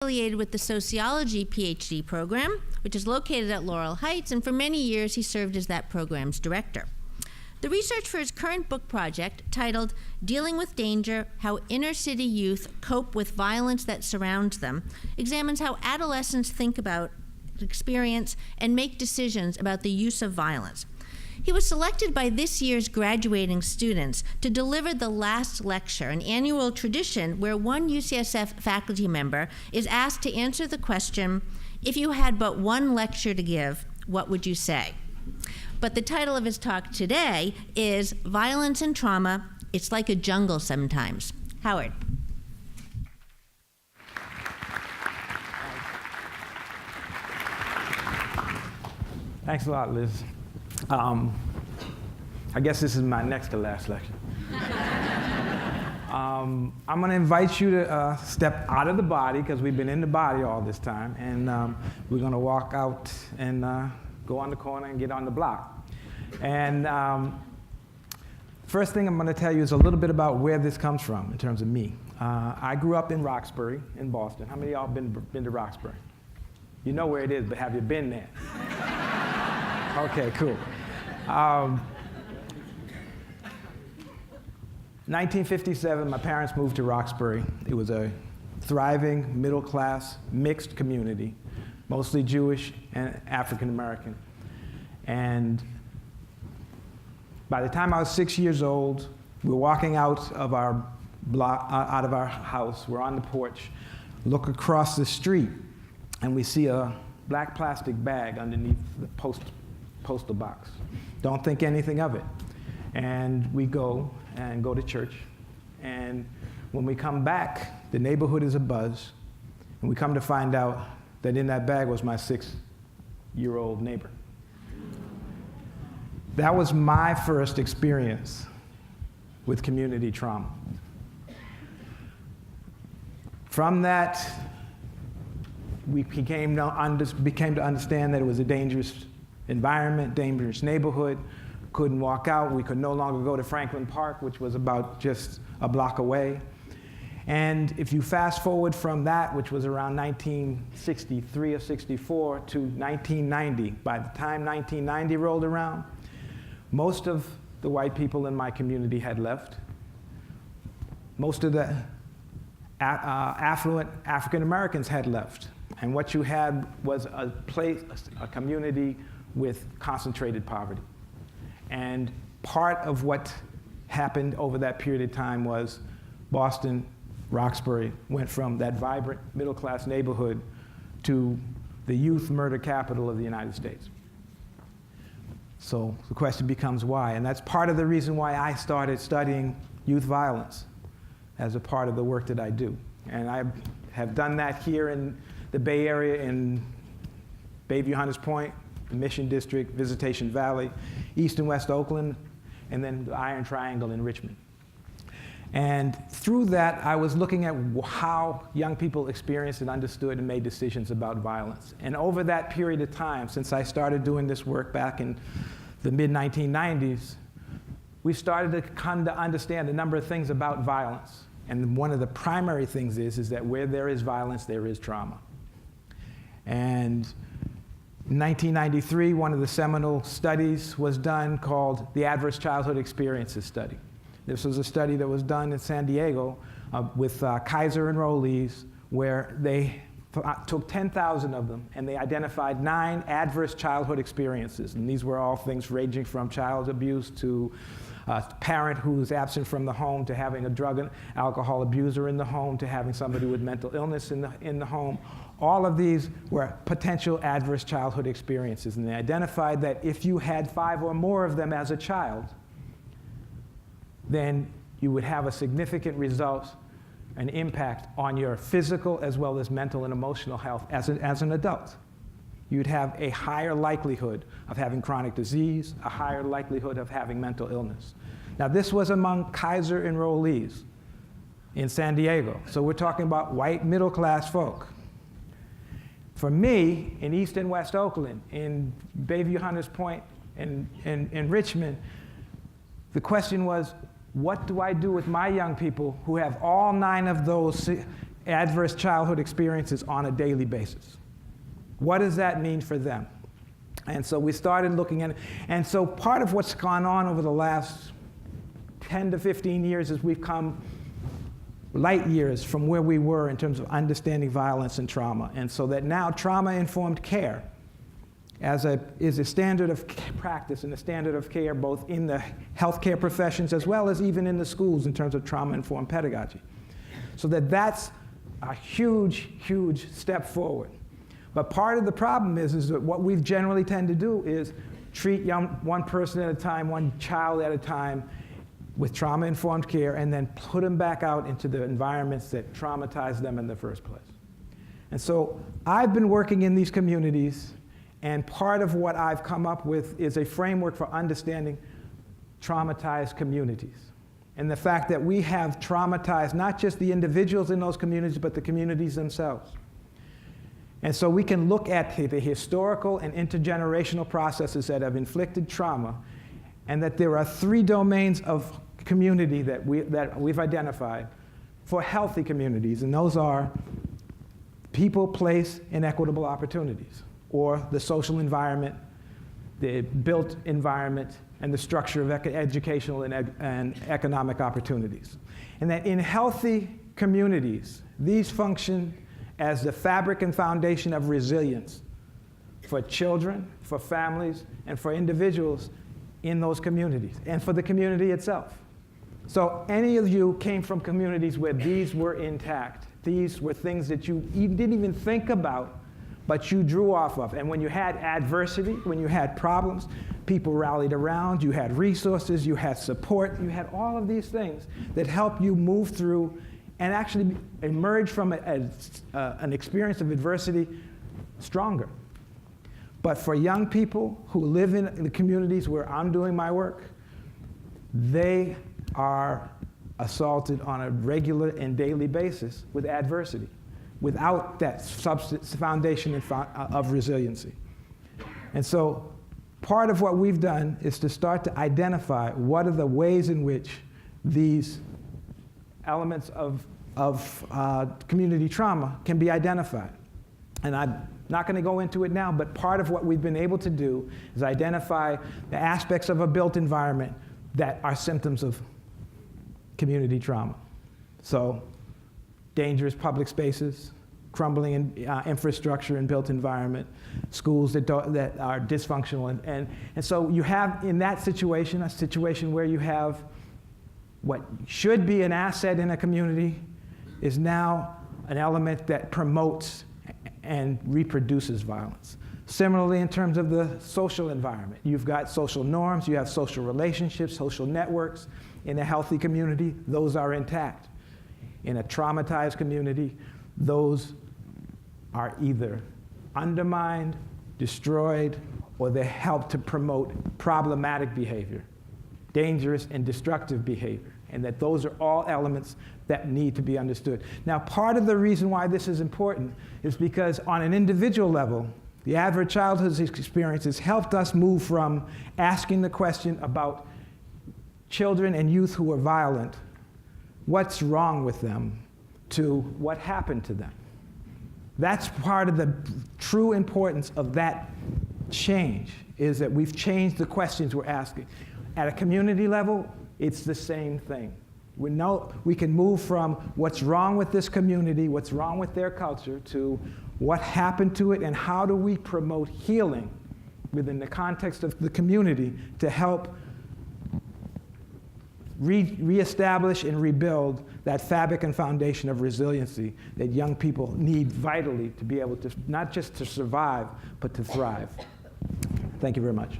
Affiliated with the Sociology PhD program, which is located at Laurel Heights, and for many years he served as that program's director. The research for his current book project, titled Dealing with Danger, How Inner City Youth Cope with Violence That Surrounds Them, examines how adolescents think about, experience, and make decisions about the use of violence. He was selected by this year's graduating students to deliver the last lecture, an annual tradition where one UCSF faculty member is asked to answer the question, if you had but one lecture to give, what would you say? But the title of his talk today is Violence and Trauma, It's Like a Jungle Sometimes. Howard. Thanks a lot, Liz. I guess this is my next to last lecture. I'm going to invite you to step out of the body, because we've been in the body all this time, and we're going to walk out and go on the corner and get on the block. And first thing I'm going to tell you is a little bit about where this comes from in terms of me. I grew up in Roxbury in Boston. How many of y'all been to Roxbury? You know where it is, but have you been there? Okay, cool. 1957, my parents moved to Roxbury. It was a thriving, middle-class, mixed community, mostly Jewish and African American. And by the time I was 6 years old, we were walking out of our house. We're on the porch, look across the street, and we see a black plastic bag underneath the postal box. Don't think anything of it. And we go to church. And when we come back, the neighborhood is abuzz. And we come to find out that in that bag was my 6-year-old neighbor. That was my first experience with community trauma. From that, we became to understand that it was a dangerous environment, dangerous neighborhood. Couldn't walk out. We could no longer go to Franklin Park, which was about just a block away. And if you fast forward from that, which was around 1963 or 64, to 1990, by the time 1990 rolled around, most of the white people in my community had left. Most of the affluent African Americans had left. And what you had was a community with concentrated poverty. And part of what happened over that period of time was Boston, Roxbury, went from that vibrant middle-class neighborhood to the youth murder capital of the United States. So the question becomes why, and that's part of the reason why I started studying youth violence as a part of the work that I do. And I have done that here in the Bay Area, in Bayview Hunters Point, the Mission District, Visitation Valley, East and West Oakland, and then the Iron Triangle in Richmond. And through that, I was looking at how young people experienced and understood and made decisions about violence. And over that period of time, since I started doing this work back in the mid-1990s, we started to come to understand a number of things about violence. And one of the primary things is that where there is violence, there is trauma. And in 1993, one of the seminal studies was done called the Adverse Childhood Experiences Study. This was a study that was done in San Diego with Kaiser enrollees, where they took 10,000 of them and they identified 9 adverse childhood experiences. And these were all things ranging from child abuse to a parent who's absent from the home, to having a drug and alcohol abuser in the home, to having somebody with mental illness in the home. All of these were potential adverse childhood experiences, and they identified that if you had 5 or more of them as a child, then you would have a significant result, an impact on your physical as well as mental and emotional health as an adult. You'd have a higher likelihood of having chronic disease, a higher likelihood of having mental illness. Now, this was among Kaiser enrollees in San Diego, so we're talking about white middle-class folk. For me, in East and West Oakland, in Bayview Hunters Point, in Richmond, the question was, what do I do with my young people who have all 9 of those adverse childhood experiences on a daily basis. What does that mean for them? And so we started looking at it. And so part of what's gone on over the last 10 to 15 years is we've come light years from where we were in terms of understanding violence and trauma. And so that now trauma-informed care is a standard of practice and a standard of care both in the healthcare professions as well as even in the schools in terms of trauma-informed pedagogy. So that's a huge, huge step forward. But part of the problem is that what we generally tend to do is treat one person at a time, one child at a time with trauma-informed care, and then put them back out into the environments that traumatized them in the first place. And so I've been working in these communities, and part of what I've come up with is a framework for understanding traumatized communities. And the fact that we have traumatized not just the individuals in those communities, but the communities themselves. And so we can look at the historical and intergenerational processes that have inflicted trauma, and that there are 3 domains of community that we've identified for healthy communities, and those are people, place, and equitable opportunities, or the social environment, the built environment, and the structure of educational and economic opportunities. And that in healthy communities, these function as the fabric and foundation of resilience for children, for families, and for individuals in those communities, and for the community itself. So any of you came from communities where these were intact. These were things that you didn't even think about, but you drew off of. And when you had adversity, when you had problems, people rallied around, you had resources, you had support, you had all of these things that help you move through and actually emerge from an experience of adversity stronger. But for young people who live in the communities where I'm doing my work, they are assaulted on a regular and daily basis with adversity, without that foundation of resiliency. And so part of what we've done is to start to identify what are the ways in which these elements of community trauma can be identified. And I'm not going to go into it now, but part of what we've been able to do is identify the aspects of a built environment that are symptoms of community trauma. So dangerous public spaces, crumbling infrastructure and built environment, schools that are dysfunctional. And so you have, in that situation, a situation where you have what should be an asset in a community is now an element that promotes and reproduces violence. Similarly, in terms of the social environment, you've got social norms, you have social relationships, social networks. In a healthy community, those are intact. In a traumatized community, those are either undermined, destroyed, or they help to promote problematic behavior, dangerous and destructive behavior, and that those are all elements that need to be understood. Now, part of the reason why this is important is because on an individual level, the average childhood experiences helped us move from asking the question about children and youth who are violent, what's wrong with them, to what happened to them. That's part of the true importance of that change, is that we've changed the questions we're asking. At a community level, it's the same thing. We can move from what's wrong with this community, what's wrong with their culture, to what happened to it and how do we promote healing within the context of the community to help reestablish and rebuild that fabric and foundation of resiliency that young people need vitally to be able to, not just to survive, but to thrive. Thank you very much.